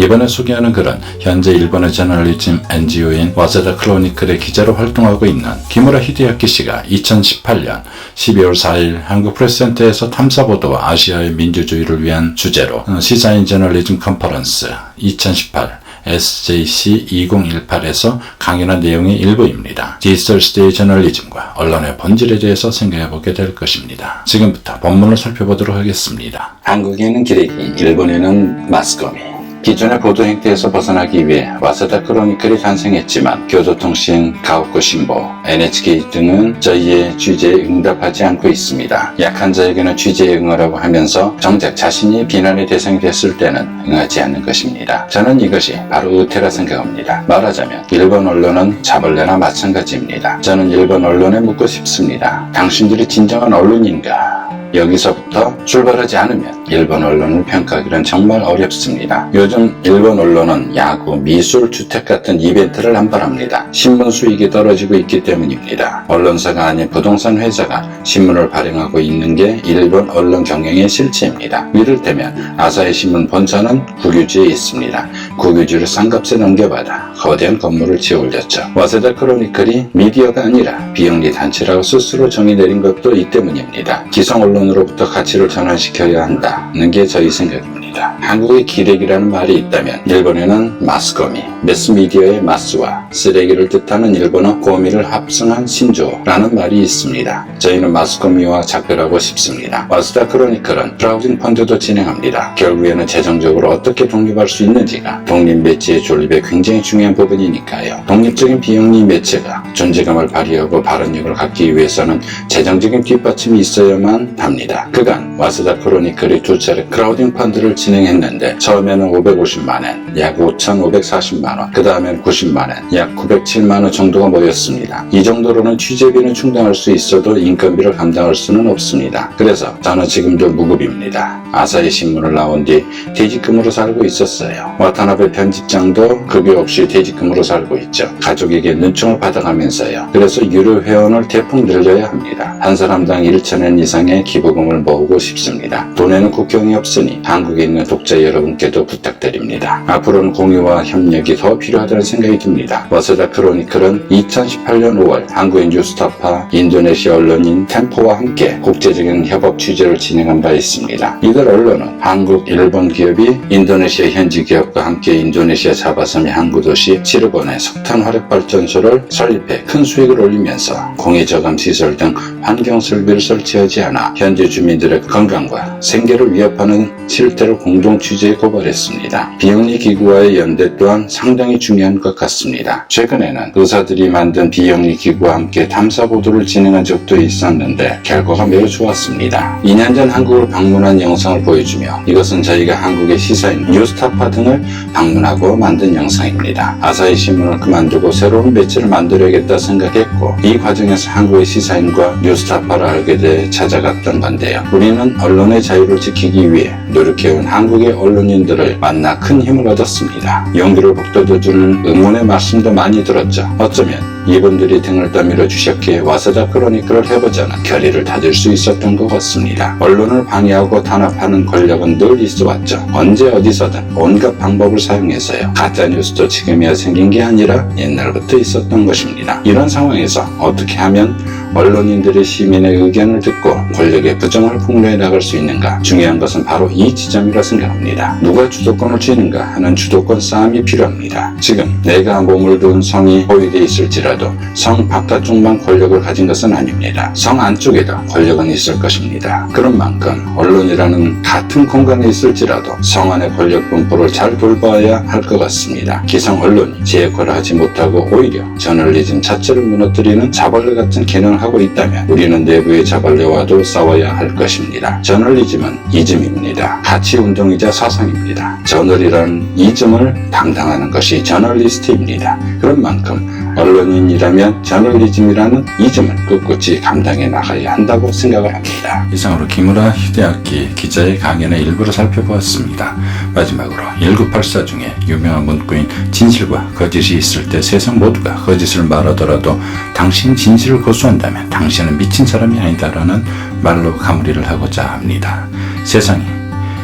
이번에 소개하는 글은 현재 일본의 저널리즘 NGO인 와세다 크로니클의 기자로 활동하고 있는 기무라 히데야키 씨가 2018년 12월 4일 한국 프레스센터에서 탐사보도와 아시아의 민주주의를 위한 주제로 시사인 저널리즘 컨퍼런스 2018 SJC 2018에서 강연한 내용의 일부입니다. 디지털 시대의 저널리즘과 언론의 본질에 대해서 생각해보게 될 것입니다. 지금부터 본문을 살펴보도록 하겠습니다. 한국에는 기레기, 일본에는 마스코미. 기존의 보도 행태에서 벗어나기 위해 와세다 크로니클이 탄생했지만 교도통신, 가오쿠 신보, NHK 등은 저희의 취재에 응답하지 않고 있습니다. 약한 자에게는 취재에 응하라고 하면서 정작 자신이 비난의 대상이 됐을 때는 응하지 않는 것입니다. 저는 이것이 바로 의태라 생각합니다. 말하자면 일본 언론은 자벌레나 마찬가지입니다. 저는 일본 언론에 묻고 싶습니다. 당신들이 진정한 언론인가? 여기서부터 출발하지 않으면 일본 언론을 평가하기는 정말 어렵습니다. 요즘 일본 언론은 야구, 미술, 주택 같은 이벤트를 남발합니다. 신문 수익이 떨어지고 있기 때문입니다. 언론사가 아닌 부동산 회사가 신문을 발행하고 있는 게 일본 언론 경영의 실체입니다. 이를테면 아사히 신문 본사는 국유지에 있습니다. 국유지를 싼값에 넘겨받아 거대한 건물을 지어 올렸죠. 와세다 크로니클이 미디어가 아니라 비영리 단체라고 스스로 정의 내린 것도 이 때문입니다. 기성 언론으로부터 가치를 전환시켜야 한다는 게 저희 생각입니다. 한국에 기레기라는 말이 있다면 일본에는 마스코미, 매스미디어의 마스와 쓰레기를 뜻하는 일본어 고미를 합성한 신조라는 말이 있습니다. 저희는 마스코미와 작별하고 싶습니다. 와세다 크로니클은 크라우딩 펀드도 진행합니다. 결국에는 재정적으로 어떻게 독립할 수 있는지가 독립 매체의 존립에 굉장히 중요한 부분이니까요. 독립적인 비영리 매체가 존재감을 발휘하고 발언력을 갖기 위해서는 재정적인 뒷받침이 있어야만 합니다. 그간 와세다 크로니클이 두 차례 크라우딩 펀드를 진행했는데 처음에는 550만원, 약 5,540만원, 그 다음엔 90만원, 약 907만원 정도가 모였습니다. 이 정도로는 취재비는 충당할 수 있어도 인건비를 감당할 수는 없습니다. 그래서 저는 지금도 무급입니다. 아사히 신문을 나온 뒤 퇴직금으로 살고 있었어요. 와타나베 편집장도 급여 없이 퇴직금으로 살고 있죠. 가족에게 눈총을 받아가면서요. 그래서 유료 회원을 대폭 늘려야 합니다. 한 사람당 1,000엔 이상의 기부금을 모으고 싶습니다. 돈에는 국경이 없으니 한국에 있는 독자 여러분께도 부탁드립니다. 앞으로는 공유와 협력이 더 필요하다는 생각이 듭니다. 와세다 크로니클은 2018년 5월 한국인 뉴스타파, 인도네시아 언론인 템포와 함께 국제적인 협업 취재를 진행한 바 있습니다. 이들 언론은 한국, 일본 기업이 인도네시아 현지 기업과 함께 인도네시아 자바섬의 항구 도시 치르본에 석탄 화력발전소를 설립해 큰 수익을 올리면서 공해저감 시설 등 환경 설비를 설치하지 않아 현지 주민들의 건강과 생계를 위협하는 실태를 공동 취재에 고발했습니다. 비영리 기구와의 연대 또한 상당히 중요한 것 같습니다. 최근에는 의사들이 만든 비영리 기구와 함께 탐사 보도를 진행한 적도 있었는데 결과가 매우 좋았습니다. 2년 전 한국을 방문한 영상을 보여주며 이것은 저희가 한국의 시사인 뉴스타파 등을 방문하고 만든 영상입니다. 아사히 신문을 그만두고 새로운 매체를 만들어야겠다 생각했고 이 과정에서 한국의 시사인과 뉴스타파를 알게 돼 찾아갔던 건데요. 우리는 언론의 자유를 지키기 위해 노력해온 한국의 언론인들을 만나 큰 힘을 얻었습니다. 용기를 북돋워주는 응원의 말씀도 많이 들었죠. 어쩌면 이분들이 등을 떠밀어 주셨기에 와세다 크로니클을 해보자는 결의를 다질 수 있었던 것 같습니다. 언론을 방해하고 탄압하는 권력은 늘 있어왔죠. 언제 어디서든 온갖 방법을 사용해서요. 가짜뉴스도 지금이야 생긴 게 아니라 옛날부터 있었던 것입니다. 이런 상황에서 어떻게 하면 언론인들이 시민의 의견을 듣고 권력의 부정을 폭로해 나갈 수 있는가? 중요한 것은 바로 이 지점이라 생각합니다. 누가 주도권을 쥐는가 하는 주도권 싸움이 필요합니다. 지금 내가 몸을 둔 성이 보유되어 있을지라도 성 바깥쪽만 권력을 가진 것은 아닙니다. 성 안쪽에도 권력은 있을 것입니다. 그런 만큼 언론이라는 같은 공간에 있을지라도 성 안의 권력 분포를 잘 돌봐야 할 것 같습니다. 기성 언론이 제 역할을 하지 못하고 오히려 저널리즘 자체를 무너뜨리는 자벌레 같은 기능을 하고 있다면 우리는 내부의 자벌레와도 싸워야 할 것입니다. 저널리즘은 이즘입니다. 가치운동이자 사상입니다. 저널이라는 이즘을 당당하는 것이 저널리스트입니다. 그런 만큼 언론인이라면 저널리즘이라는 이즘을 꿋꿋이 감당해 나가야 한다고 생각을 합니다. 이상으로 기무라 히데야키 기자의 강연의 일부를 살펴보았습니다. 마지막으로 1984 중에 유명한 문구인 진실과 거짓이 있을 때 세상 모두가 거짓을 말하더라도 당신 진실을 고수한다면 당신은 미친 사람이 아니다라는 말로 마무리를 하고자 합니다. 세상이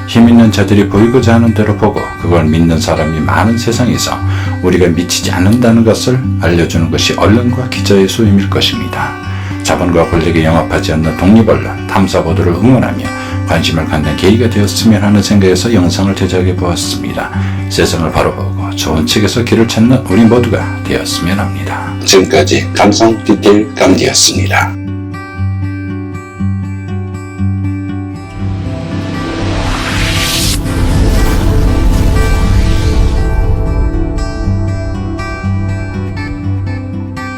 힘있는 자들이 보이고자 하는 대로 보고 그걸 믿는 사람이 많은 세상에서 우리가 미치지 않는다는 것을 알려주는 것이 언론과 기자의 소임일 것입니다. 자본과 권력에 영합하지 않는 독립언론, 탐사보도를 응원하며 관심을 갖는 계기가 되었으면 하는 생각에서 영상을 제작해 보았습니다. 세상을 바로 보고 좋은 책에서 길을 찾는 우리 모두가 되었으면 합니다. 지금까지 감성 디테일 강디였습니다.